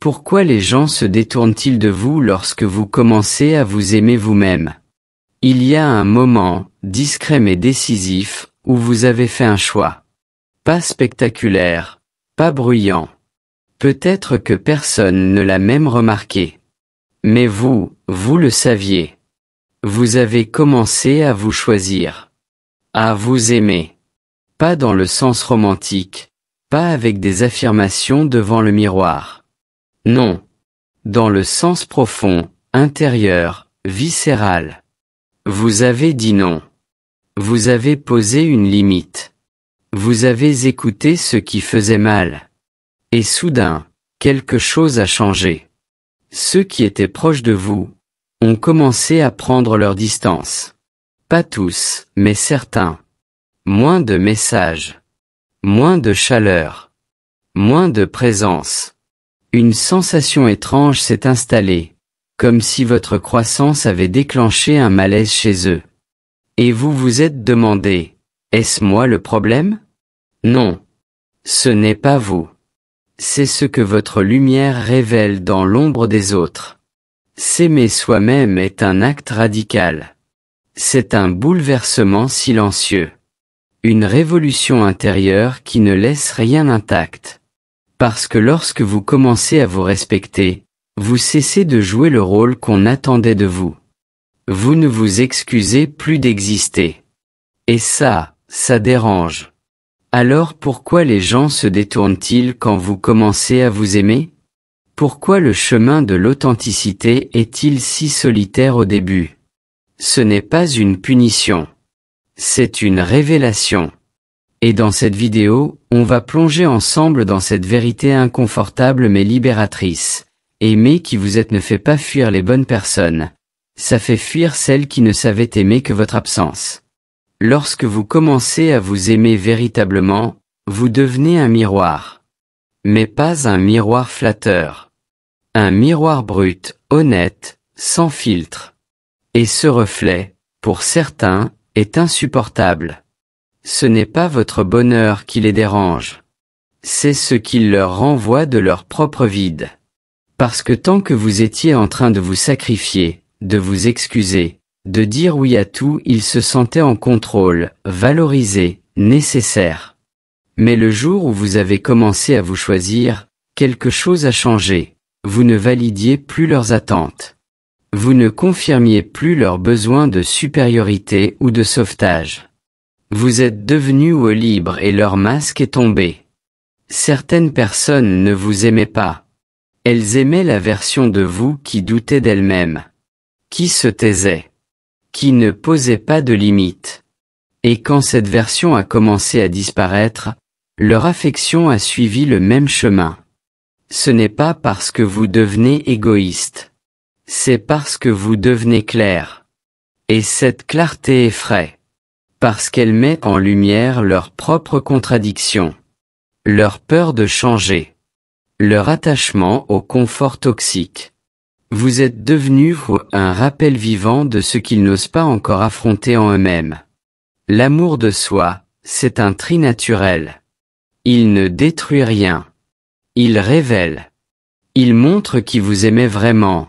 Pourquoi les gens se détournent-ils de vous lorsque vous commencez à vous aimer vous-même? Il y a un moment, discret mais décisif, où vous avez fait un choix. Pas spectaculaire, pas bruyant. Peut-être que personne ne l'a même remarqué. Mais vous le saviez. Vous avez commencé à vous choisir. À vous aimer. Pas dans le sens romantique, pas avec des affirmations devant le miroir. Non. Dans le sens profond, intérieur, viscéral. Vous avez dit non. Vous avez posé une limite. Vous avez écouté ce qui faisait mal. Et soudain, quelque chose a changé. Ceux qui étaient proches de vous ont commencé à prendre leur distance. Pas tous, mais certains. Moins de messages. Moins de chaleur. Moins de présence. Une sensation étrange s'est installée, comme si votre croissance avait déclenché un malaise chez eux. Et vous vous êtes demandé, est-ce moi le problème? Non. Ce n'est pas vous. C'est ce que votre lumière révèle dans l'ombre des autres. S'aimer soi-même est un acte radical. C'est un bouleversement silencieux. Une révolution intérieure qui ne laisse rien intact. Parce que lorsque vous commencez à vous respecter, vous cessez de jouer le rôle qu'on attendait de vous. Vous ne vous excusez plus d'exister. Et ça dérange. Alors pourquoi les gens se détournent-ils quand vous commencez à vous aimer? Pourquoi le chemin de l'authenticité est-il si solitaire au début? Ce n'est pas une punition. C'est une révélation. Et dans cette vidéo, on va plonger ensemble dans cette vérité inconfortable mais libératrice. Aimer qui vous êtes ne fait pas fuir les bonnes personnes. Ça fait fuir celles qui ne savaient aimer que votre absence. Lorsque vous commencez à vous aimer véritablement, vous devenez un miroir. Mais pas un miroir flatteur. Un miroir brut, honnête, sans filtre. Et ce reflet, pour certains, est insupportable. Ce n'est pas votre bonheur qui les dérange. C'est ce qui leur renvoie de leur propre vide. Parce que tant que vous étiez en train de vous sacrifier, de vous excuser, de dire oui à tout, ils se sentaient en contrôle, valorisés, nécessaires. Mais le jour où vous avez commencé à vous choisir, quelque chose a changé. Vous ne validiez plus leurs attentes. Vous ne confirmiez plus leurs besoins de supériorité ou de sauvetage. Vous êtes devenu libre et leur masque est tombé. Certaines personnes ne vous aimaient pas. Elles aimaient la version de vous qui doutait d'elle-même. Qui se taisait. Qui ne posait pas de limites. Et quand cette version a commencé à disparaître, leur affection a suivi le même chemin. Ce n'est pas parce que vous devenez égoïste. C'est parce que vous devenez clair. Et cette clarté effraie. Parce qu'elle met en lumière leurs propres contradictions. Leur peur de changer. Leur attachement au confort toxique. Vous êtes devenu un rappel vivant de ce qu'ils n'osent pas encore affronter en eux-mêmes. L'amour de soi, c'est un tri naturel. Il ne détruit rien. Il révèle. Il montre qui vous aimait vraiment.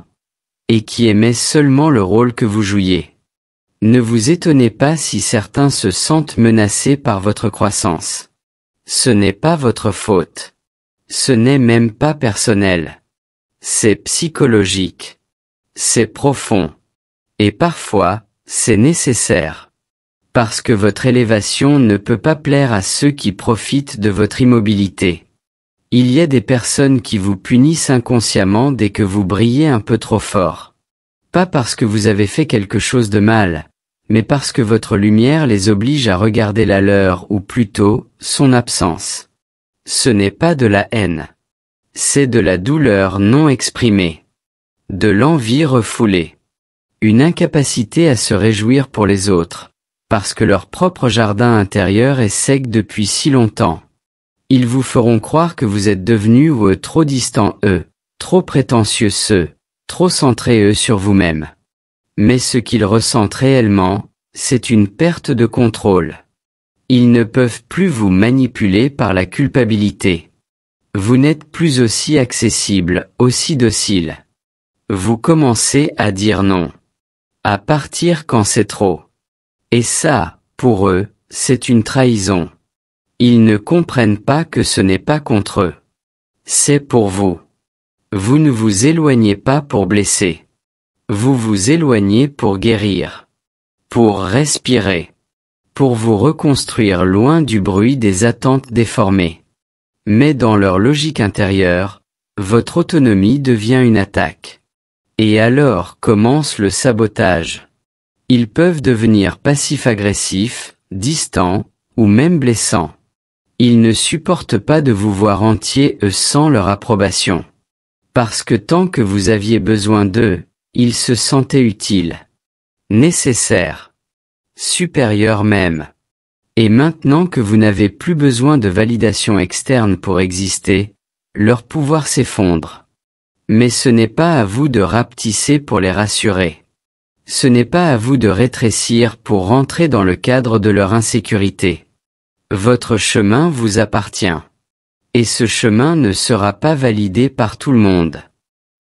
Et qui aimait seulement le rôle que vous jouiez. Ne vous étonnez pas si certains se sentent menacés par votre croissance. Ce n'est pas votre faute. Ce n'est même pas personnel. C'est psychologique. C'est profond. Et parfois, c'est nécessaire. Parce que votre élévation ne peut pas plaire à ceux qui profitent de votre immobilité. Il y a des personnes qui vous punissent inconsciemment dès que vous brillez un peu trop fort. Pas parce que vous avez fait quelque chose de mal, mais parce que votre lumière les oblige à regarder la leur ou plutôt, son absence. Ce n'est pas de la haine. C'est de la douleur non exprimée. De l'envie refoulée. Une incapacité à se réjouir pour les autres, parce que leur propre jardin intérieur est sec depuis si longtemps. Ils vous feront croire que vous êtes devenus trop distants trop prétentieux trop centrés sur vous-même. Mais ce qu'ils ressentent réellement, c'est une perte de contrôle. Ils ne peuvent plus vous manipuler par la culpabilité. Vous n'êtes plus aussi accessible, aussi docile. Vous commencez à dire non. À partir quand c'est trop. Et ça, pour eux, c'est une trahison. Ils ne comprennent pas que ce n'est pas contre eux. C'est pour vous. Vous ne vous éloignez pas pour blesser. Vous vous éloignez pour guérir. Pour respirer. Pour vous reconstruire loin du bruit des attentes déformées. Mais dans leur logique intérieure, votre autonomie devient une attaque. Et alors commence le sabotage. Ils peuvent devenir passifs-agressifs, distants, ou même blessants. Ils ne supportent pas de vous voir entier eux sans leur approbation. Parce que tant que vous aviez besoin d'eux, ils se sentaient utiles. Nécessaires. Supérieurs même. Et maintenant que vous n'avez plus besoin de validation externe pour exister, leur pouvoir s'effondre. Mais ce n'est pas à vous de rapetisser pour les rassurer. Ce n'est pas à vous de rétrécir pour rentrer dans le cadre de leur insécurité. Votre chemin vous appartient. Et ce chemin ne sera pas validé par tout le monde.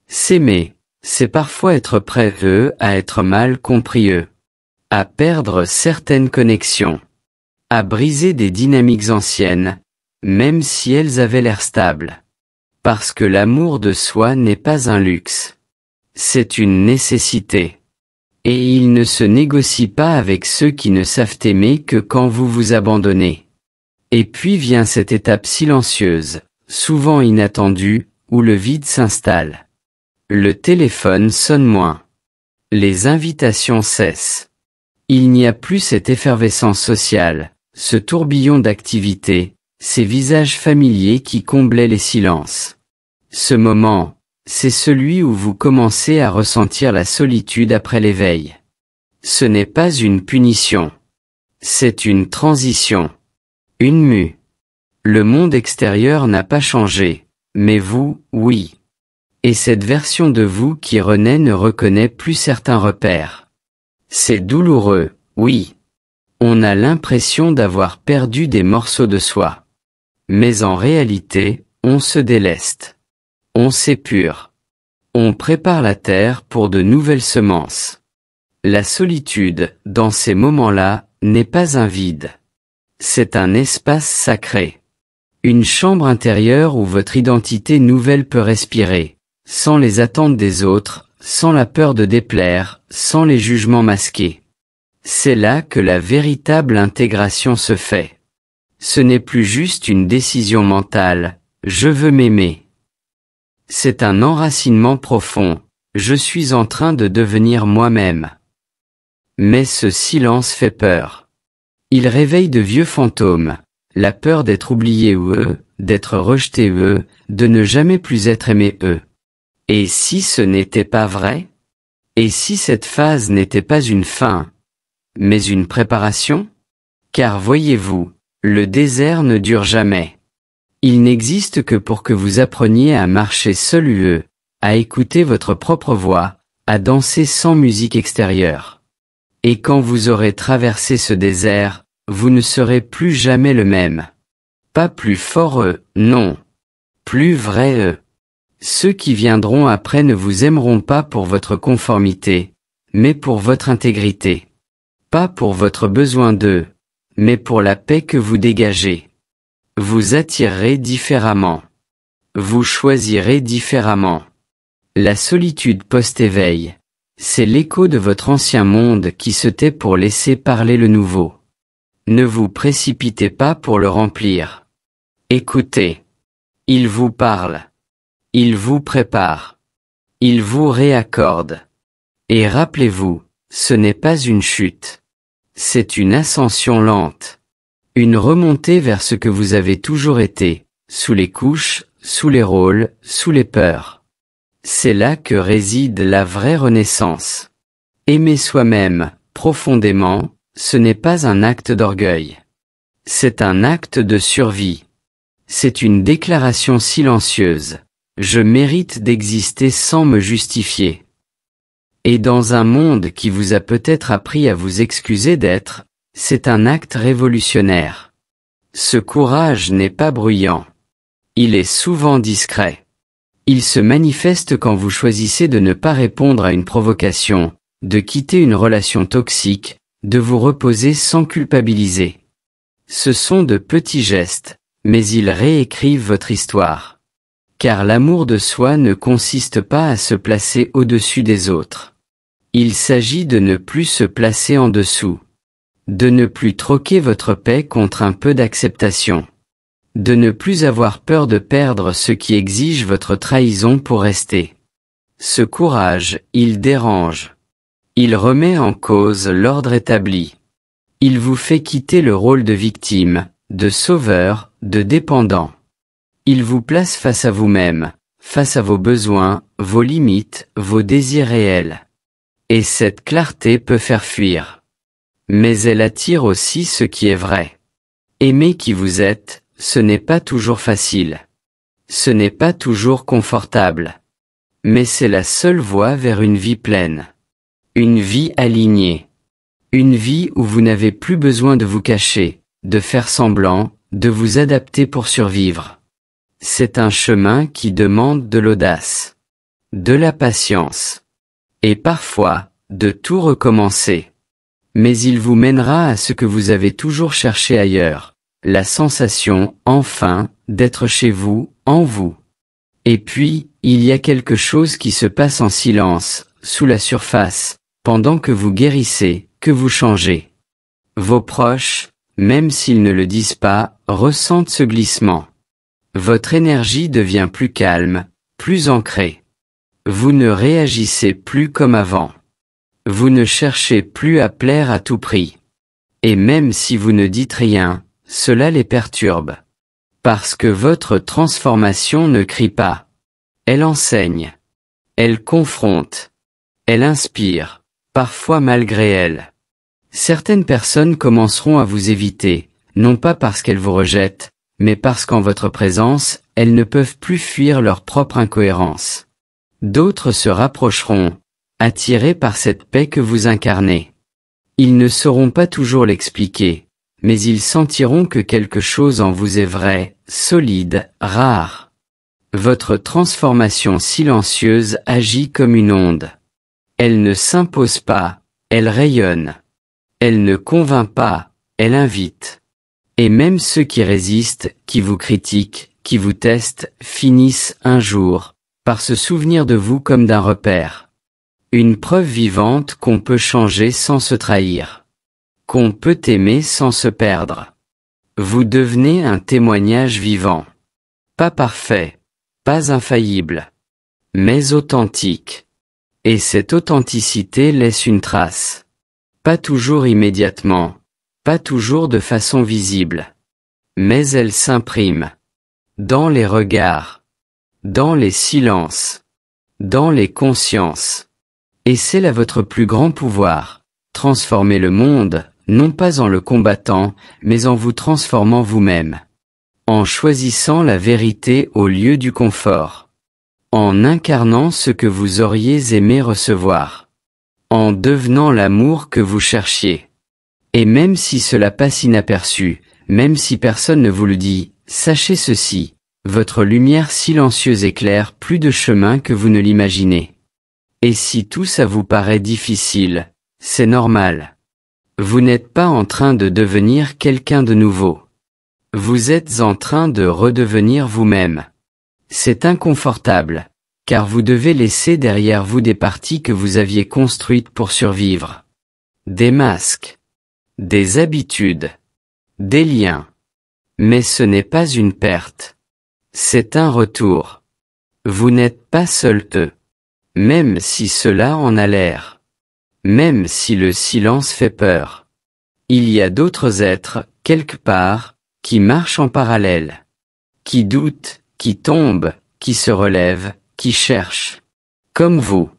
S'aimer, c'est parfois être prêt à être mal compris à perdre certaines connexions, à briser des dynamiques anciennes, même si elles avaient l'air stables. Parce que l'amour de soi n'est pas un luxe. C'est une nécessité. Et il ne se négocie pas avec ceux qui ne savent aimer que quand vous vous abandonnez. Et puis vient cette étape silencieuse, souvent inattendue, où le vide s'installe. Le téléphone sonne moins. Les invitations cessent. Il n'y a plus cette effervescence sociale, ce tourbillon d'activités, ces visages familiers qui comblaient les silences. Ce moment, c'est celui où vous commencez à ressentir la solitude après l'éveil. Ce n'est pas une punition. C'est une transition. Une mue. Le monde extérieur n'a pas changé, mais vous, oui. Et cette version de vous qui renaît ne reconnaît plus certains repères. C'est douloureux, oui. On a l'impression d'avoir perdu des morceaux de soi. Mais en réalité, on se déleste. On s'épure. On prépare la terre pour de nouvelles semences. La solitude, dans ces moments-là, n'est pas un vide. C'est un espace sacré. Une chambre intérieure où votre identité nouvelle peut respirer, sans les attentes des autres, sans la peur de déplaire, sans les jugements masqués. C'est là que la véritable intégration se fait. Ce n'est plus juste une décision mentale, je veux m'aimer. C'est un enracinement profond, je suis en train de devenir moi-même. Mais ce silence fait peur. Il réveille de vieux fantômes, la peur d'être oublié d'être rejeté de ne jamais plus être aimé Et si ce n'était pas vrai? Et si cette phase n'était pas une fin, mais une préparation? Car voyez-vous, le désert ne dure jamais. Il n'existe que pour que vous appreniez à marcher seul à écouter votre propre voix, à danser sans musique extérieure. Et quand vous aurez traversé ce désert, vous ne serez plus jamais le même. Pas plus fort non. Plus vrai Ceux qui viendront après ne vous aimeront pas pour votre conformité, mais pour votre intégrité. Pas pour votre besoin d'eux, mais pour la paix que vous dégagez. Vous attirerez différemment. Vous choisirez différemment. La solitude post-éveil, c'est l'écho de votre ancien monde qui se tait pour laisser parler le nouveau. Ne vous précipitez pas pour le remplir. Écoutez. Il vous parle. Il vous prépare. Il vous réaccorde. Et rappelez-vous, ce n'est pas une chute. C'est une ascension lente. Une remontée vers ce que vous avez toujours été, sous les couches, sous les rôles, sous les peurs. C'est là que réside la vraie renaissance. Aimer soi-même, profondément, ce n'est pas un acte d'orgueil. C'est un acte de survie. C'est une déclaration silencieuse. Je mérite d'exister sans me justifier. Et dans un monde qui vous a peut-être appris à vous excuser d'être, c'est un acte révolutionnaire. Ce courage n'est pas bruyant. Il est souvent discret. Il se manifeste quand vous choisissez de ne pas répondre à une provocation, de quitter une relation toxique, de vous reposer sans culpabiliser. Ce sont de petits gestes, mais ils réécrivent votre histoire. Car l'amour de soi ne consiste pas à se placer au-dessus des autres. Il s'agit de ne plus se placer en dessous. De ne plus troquer votre paix contre un peu d'acceptation. De ne plus avoir peur de perdre ce qui exige votre trahison pour rester. Ce courage, il dérange. Il remet en cause l'ordre établi. Il vous fait quitter le rôle de victime, de sauveur, de dépendant. Il vous place face à vous-même, face à vos besoins, vos limites, vos désirs réels. Et cette clarté peut faire fuir. Mais elle attire aussi ce qui est vrai. Aimer qui vous êtes, ce n'est pas toujours facile. Ce n'est pas toujours confortable. Mais c'est la seule voie vers une vie pleine. Une vie alignée. Une vie où vous n'avez plus besoin de vous cacher, de faire semblant, de vous adapter pour survivre. C'est un chemin qui demande de l'audace. De la patience. Et parfois, de tout recommencer. Mais il vous mènera à ce que vous avez toujours cherché ailleurs. La sensation, enfin, d'être chez vous, en vous. Et puis, il y a quelque chose qui se passe en silence, sous la surface, pendant que vous guérissez, que vous changez. Vos proches, même s'ils ne le disent pas, ressentent ce glissement. Votre énergie devient plus calme, plus ancrée. Vous ne réagissez plus comme avant. Vous ne cherchez plus à plaire à tout prix. Et même si vous ne dites rien, cela les perturbe. Parce que votre transformation ne crie pas. Elle enseigne. Elle confronte. Elle inspire, parfois malgré elle. Certaines personnes commenceront à vous éviter, non pas parce qu'elles vous rejettent, mais parce qu'en votre présence, elles ne peuvent plus fuir leur propre incohérence. D'autres se rapprocheront, attirés par cette paix que vous incarnez. Ils ne sauront pas toujours l'expliquer, mais ils sentiront que quelque chose en vous est vrai, solide, rare. Votre transformation silencieuse agit comme une onde. Elle ne s'impose pas, elle rayonne. Elle ne convainc pas, elle invite. Et même ceux qui résistent, qui vous critiquent, qui vous testent, finissent un jour par se souvenir de vous comme d'un repère. Une preuve vivante qu'on peut changer sans se trahir. Qu'on peut aimer sans se perdre. Vous devenez un témoignage vivant. Pas parfait, pas infaillible, mais authentique. Et cette authenticité laisse une trace. Pas toujours immédiatement, pas toujours de façon visible. Mais elle s'imprime. Dans les regards. Dans les silences. Dans les consciences. Et c'est là votre plus grand pouvoir. Transformer le monde, non pas en le combattant, mais en vous transformant vous-même. En choisissant la vérité au lieu du confort. En incarnant ce que vous auriez aimé recevoir. En devenant l'amour que vous cherchiez. Et même si cela passe inaperçu, même si personne ne vous le dit, sachez ceci, votre lumière silencieuse éclaire plus de chemins que vous ne l'imaginez. Et si tout ça vous paraît difficile, c'est normal. Vous n'êtes pas en train de devenir quelqu'un de nouveau. Vous êtes en train de redevenir vous-même. C'est inconfortable, car vous devez laisser derrière vous des parties que vous aviez construites pour survivre. Des masques. Des habitudes. Des liens. Mais ce n'est pas une perte. C'est un retour. Vous n'êtes pas seul eux. Même si cela en a l'air. Même si le silence fait peur. Il y a d'autres êtres, quelque part, qui marchent en parallèle. Qui doutent, qui tombent, qui se relèvent, qui cherchent. Comme vous.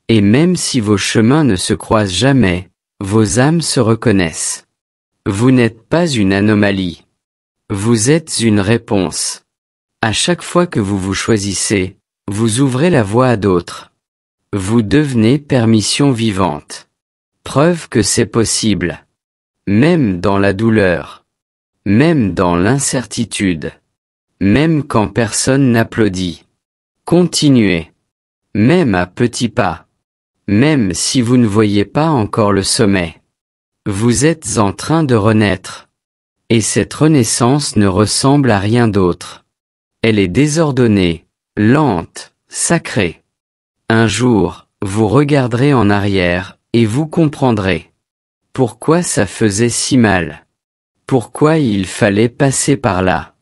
Et même si vos chemins ne se croisent jamais, vos âmes se reconnaissent. Vous n'êtes pas une anomalie. Vous êtes une réponse. À chaque fois que vous vous choisissez, vous ouvrez la voie à d'autres. Vous devenez permission vivante. Preuve que c'est possible. Même dans la douleur. Même dans l'incertitude. même quand personne n'applaudit. Continuez. Même à petits pas. Même si vous ne voyez pas encore le sommet. Vous êtes en train de renaître. Et cette renaissance ne ressemble à rien d'autre. Elle est désordonnée, lente, sacrée. Un jour, vous regarderez en arrière, et vous comprendrez. Pourquoi ça faisait si mal? Pourquoi il fallait passer par là?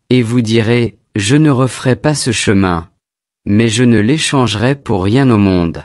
Et vous direz, je ne referai pas ce chemin. Mais je ne l'échangerai pour rien au monde.